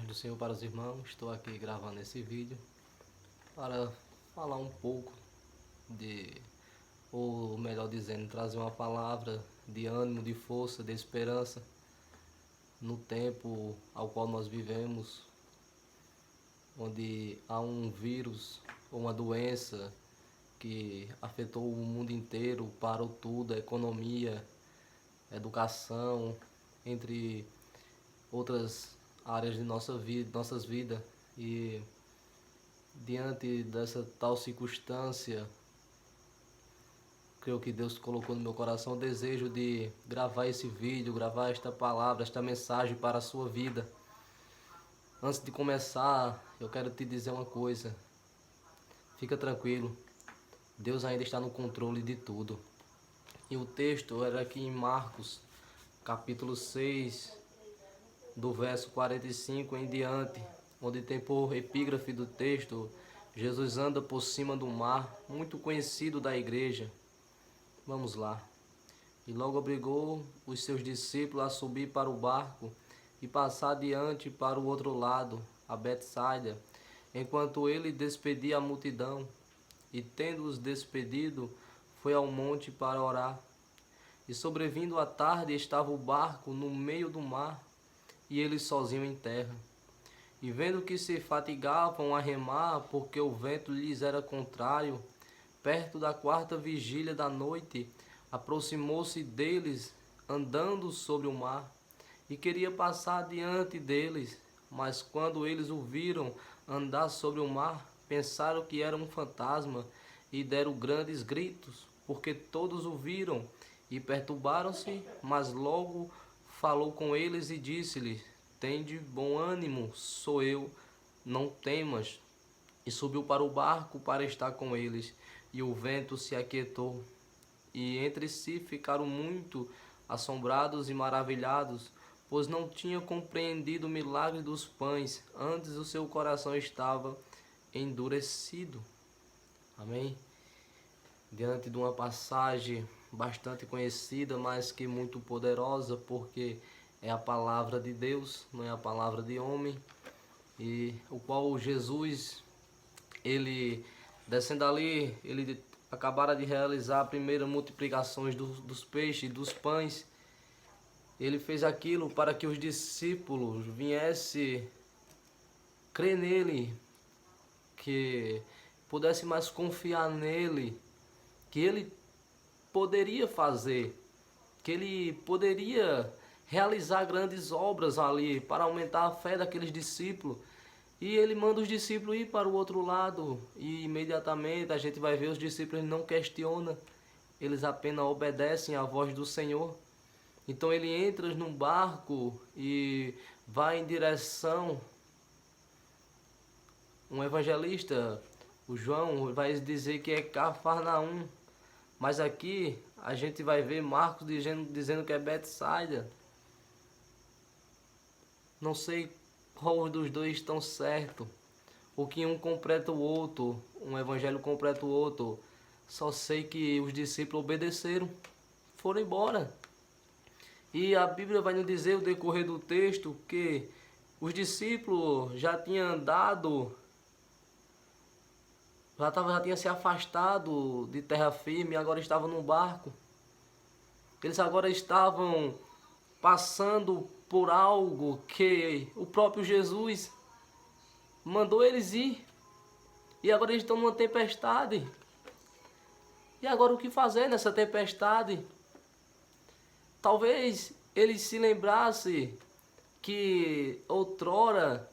paz do Senhor para os irmãos. Estou aqui gravando esse vídeo para falar um pouco ou melhor dizendo, trazer uma palavra de ânimo, de força, de esperança no tempo ao qual nós vivemos, onde há um vírus ou uma doença que afetou o mundo inteiro, parou tudo, a economia, a educação, entre outras áreas de nossas vidas. E diante dessa tal circunstância, creio que Deus colocou no meu coração o desejo de gravar esse vídeo, gravar esta palavra, esta mensagem para a sua vida. Antes de começar, eu quero te dizer uma coisa. Fica tranquilo, Deus ainda está no controle de tudo. E o texto era aqui em Marcos, capítulo 6, do verso 45 em diante, onde tem por epígrafe do texto: Jesus anda por cima do mar, muito conhecido da igreja. Vamos lá. E logo obrigou os seus discípulos a subir para o barco e passar adiante para o outro lado, a Betsaida, enquanto ele despedia a multidão. E tendo-os despedido, foi ao monte para orar. E sobrevindo a tarde, estava o barco no meio do mar, e ele sozinho em terra. E vendo que se fatigavam a remar, porque o vento lhes era contrário, perto da 4ª vigília da noite, aproximou-se deles, andando sobre o mar, e queria passar diante deles. Mas quando eles o viram andar sobre o mar, pensaram que era um fantasma, e deram grandes gritos, porque todos o viram, e perturbaram-se. Mas logo falou com eles e disse-lhes: Tende bom ânimo, sou eu, não temas. E subiu para o barco para estar com eles, e o vento se aquietou. E entre si ficaram muito assombrados e maravilhados, pois não tinham compreendido o milagre dos pães, antes o seu coração estava endurecido. Amém? Diante de uma passagem bastante conhecida, mas que muito poderosa, porque é a palavra de Deus, não é a palavra de homem, e o qual Jesus, ele descendo ali, ele acabara de realizar a primeira multiplicação dos peixes e dos pães. Ele fez aquilo para que os discípulos viessem crer nele, que pudesse mais confiar nele, que ele poderia fazer, que ele poderia realizar grandes obras ali para aumentar a fé daqueles discípulos. E ele manda os discípulos ir para o outro lado, e imediatamente a gente vai ver os discípulos não questionam, eles apenas obedecem à voz do Senhor. Então ele entra num barco e vai em direção. Um evangelista, o João, vai dizer que é Cafarnaum, mas aqui a gente vai ver Marcos dizendo que é Betsaida. Não sei qual dos dois estão certo, ou que um completa o outro, um evangelho completa o outro. Só sei que os discípulos obedeceram, foram embora. E a Bíblia vai nos dizer, o decorrer do texto, que os discípulos já tinham andado, já tinha se afastado de terra firme, e agora estavam num barco. Eles agora estavam passando por algo que o próprio Jesus mandou eles ir. E agora eles estão numa tempestade. E agora o que fazer nessa tempestade? Talvez eles se lembrassem que outrora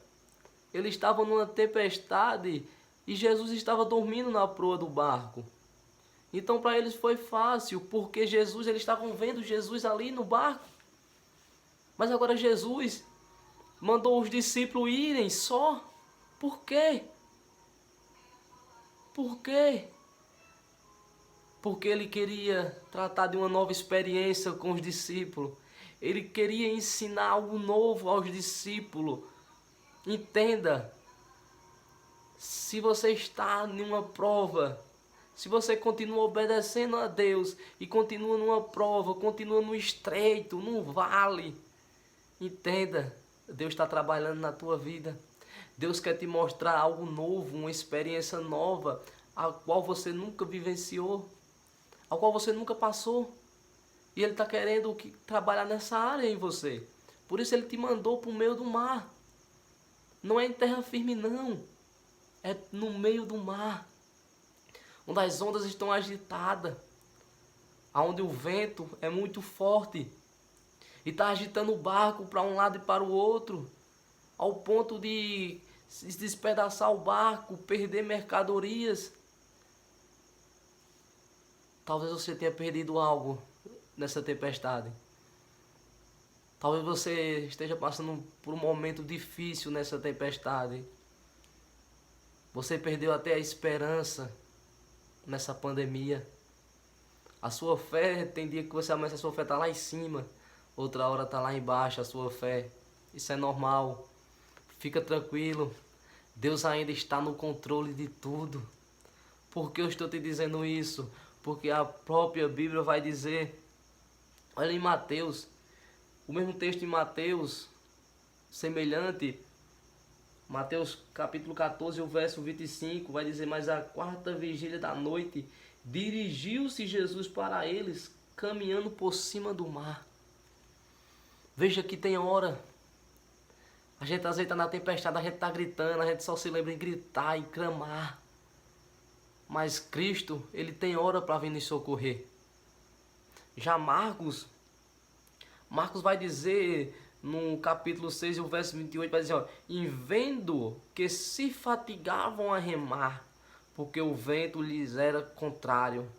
eles estavam numa tempestade e Jesus estava dormindo na proa do barco. Então para eles foi fácil, porque eles estavam vendo Jesus ali no barco. Mas agora Jesus mandou os discípulos irem só. Por quê? Por quê? Porque ele queria tratar de uma nova experiência com os discípulos. Ele queria ensinar algo novo aos discípulos. Entenda, se você está em uma prova, se você continua obedecendo a Deus e continua numa prova, continua no estreito, no vale, entenda, Deus está trabalhando na tua vida. Deus quer te mostrar algo novo, uma experiência nova, a qual você nunca vivenciou, a qual você nunca passou. E Ele está querendo trabalhar nessa área em você. Por isso Ele te mandou para o meio do mar. Não é em terra firme não, é no meio do mar, onde as ondas estão agitadas, onde o vento é muito forte e está agitando o barco para um lado e para o outro, ao ponto de se despedaçar o barco, perder mercadorias. Talvez você tenha perdido algo nessa tempestade. Talvez você esteja passando por um momento difícil nessa tempestade. Você perdeu até a esperança nessa pandemia. A sua fé, tem dia que você amanhece, a sua fé está lá em cima. Outra hora está lá embaixo a sua fé. Isso é normal. Fica tranquilo. Deus ainda está no controle de tudo. Por que eu estou te dizendo isso? Porque a própria Bíblia vai dizer. Olha em Mateus. O mesmo texto em Mateus, semelhante, Mateus capítulo 14, o verso 25, vai dizer: mas à quarta vigília da noite, dirigiu-se Jesus para eles, caminhando por cima do mar. Veja que tem hora, a gente às vezes está na tempestade, a gente está gritando, a gente só se lembra em gritar e clamar. Mas Cristo, Ele tem hora para vir nos socorrer. Já Marcos vai dizer no capítulo 6, o verso 28, vai dizer, ó, em vendo que se fatigavam a remar, porque o vento lhes era contrário.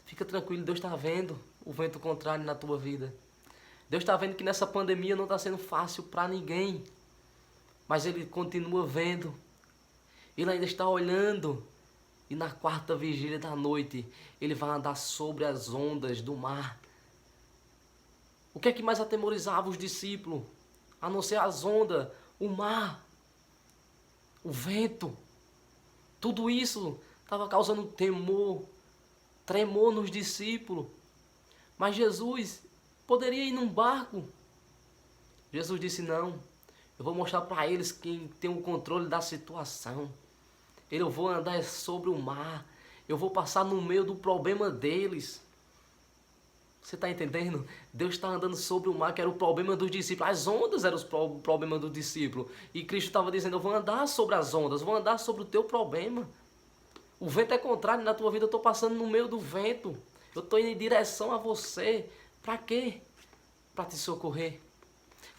Fica tranquilo, Deus está vendo o vento contrário na tua vida. Deus está vendo que nessa pandemia não está sendo fácil para ninguém, mas Ele continua vendo. Ele ainda está olhando. E na quarta vigília da noite, Ele vai andar sobre as ondas do mar. O que é que mais atemorizava os discípulos? A não ser as ondas, o mar, o vento. Tudo isso estava causando temor, tremor nos discípulos. Mas Jesus poderia ir num barco. Jesus disse, não, eu vou mostrar para eles quem tem o controle da situação. Eu vou andar sobre o mar. Eu vou passar no meio do problema deles. Você está entendendo? Deus está andando sobre o mar, que era o problema dos discípulos. As ondas eram o problema dos discípulos. E Cristo estava dizendo, eu vou andar sobre as ondas, vou andar sobre o teu problema. O vento é contrário na tua vida, eu estou passando no meio do vento. Eu estou indo em direção a você. Para quê? Para te socorrer.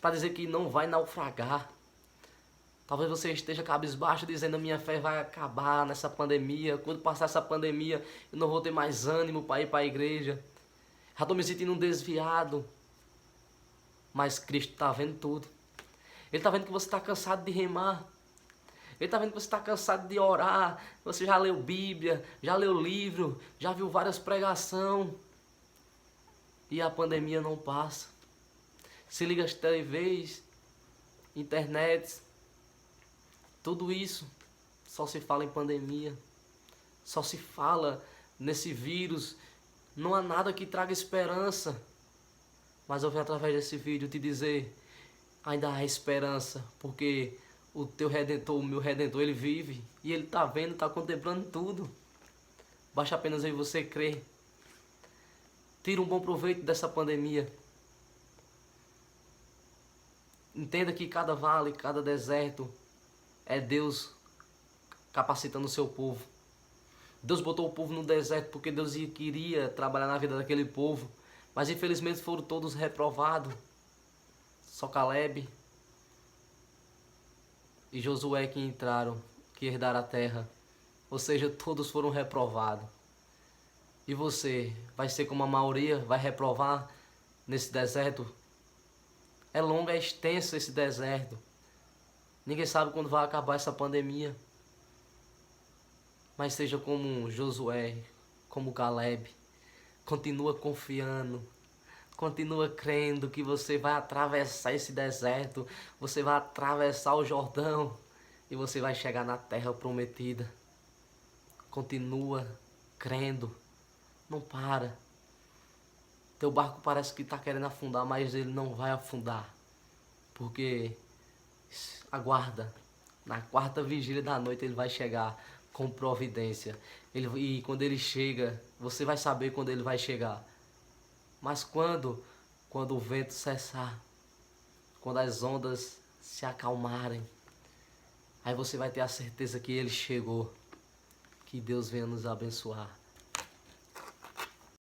Para dizer que não vai naufragar. Talvez você esteja cabisbaixo dizendo, a minha fé vai acabar nessa pandemia. Quando passar essa pandemia, eu não vou ter mais ânimo para ir para a igreja. Já estou me sentindo desviado. Mas Cristo está vendo tudo. Ele está vendo que você está cansado de remar. Ele está vendo que você está cansado de orar. Você já leu Bíblia, já leu livro, já viu várias pregações. E a pandemia não passa. Se liga às TVs, internet. Tudo isso só se fala em pandemia. Só se fala nesse vírus. Não há nada que traga esperança. Mas eu venho através desse vídeo te dizer, ainda há esperança, porque o teu Redentor, o meu Redentor, Ele vive. E Ele está vendo, está contemplando tudo. Basta apenas eu e você crer. Tira um bom proveito dessa pandemia. Entenda que cada vale, cada deserto é Deus capacitando o seu povo. Deus botou o povo no deserto porque Deus queria trabalhar na vida daquele povo. Mas infelizmente foram todos reprovados. Só Caleb e Josué que entraram, que herdaram a terra. Ou seja, todos foram reprovados. E você vai ser como a maioria, vai reprovar nesse deserto? É longo, é extenso esse deserto. Ninguém sabe quando vai acabar essa pandemia. Mas seja como Josué, como Caleb. Continua confiando. Continua crendo que você vai atravessar esse deserto. Você vai atravessar o Jordão. E você vai chegar na terra prometida. Continua crendo. Não para. Teu barco parece que está querendo afundar, mas ele não vai afundar. porque aguarda, na quarta vigília da noite ele vai chegar com providência. E quando ele chega, você vai saber quando ele vai chegar. Mas quando o vento cessar, quando as ondas se acalmarem, aí você vai ter a certeza que ele chegou. Que Deus venha nos abençoar.